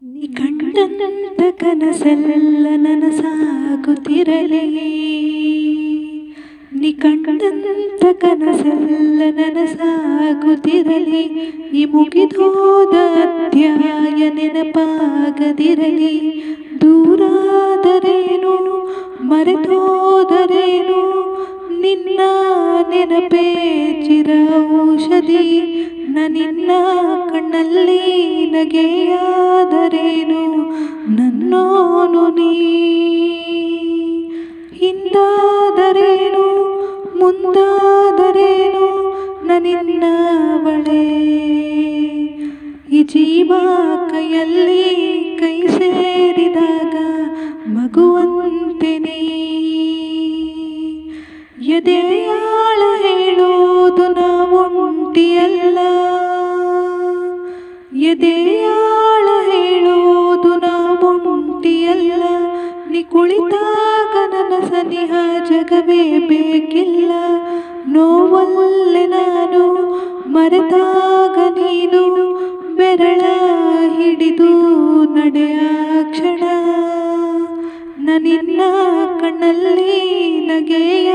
ನೀ ಕಂಡಂತ ಕನಸೆಲ್ಲ ನನಸಾಗುತ್ತಿರಲಿ, ನೀ ಕಂಡಂತ ಕನಸೆಲ್ಲ ನನಸಾಗುತ್ತಿರಲಿ. ಈ ಮುಗಿದೋದ ಅಧ್ಯಾಯ ನೆನಪಾಗದಿರಲಿ. ದೂರಾದರೇನು ಮರೆತೋದರೇನು ನಿನ್ನ ನೆನಪೇ ಚಿರ ಔಷಧಿ. ನಿನ್ನ ಕಣ್ಣಲ್ಲಿ ನಗೆಯಾದರೇನು ನನ್ನೋನು ನೀ. ಹಿಂದಾದರೇನು ಮುಂದಾದರೇನು ನನ್ನಿನ್ನವಳೇ. ಈ ಜೀವ ಕೈಯಲ್ಲಿ ಕೈ ಸೇರಿದಾಗ ಮಗುವಂತೆ ನೀ. ಎದೆಯಾಳ ಹೇಳೋದು ನಾವೊಂಟಿಯಲ್ಲ, ಎದೆಯಾಳ ಹೇಳೋದು ನಾವೊಂಟಿಯಲ್ಲ. ನೀ ಕುಳಿತಾಗ ನನ್ನ ಸನಿಹ ಜಗವೇ ಬೇಕಿಲ್ಲ. ನೋವಲ್ಲೇ ನಾನು ಮರೆತಾಗ ನೀನು ಬೆರಳ ಹಿಡಿದು ನಡೆಯ ಕ್ಷಣ. ನಿನ್ನ ಕಣ್ಣಲ್ಲಿ ನಗೆಯ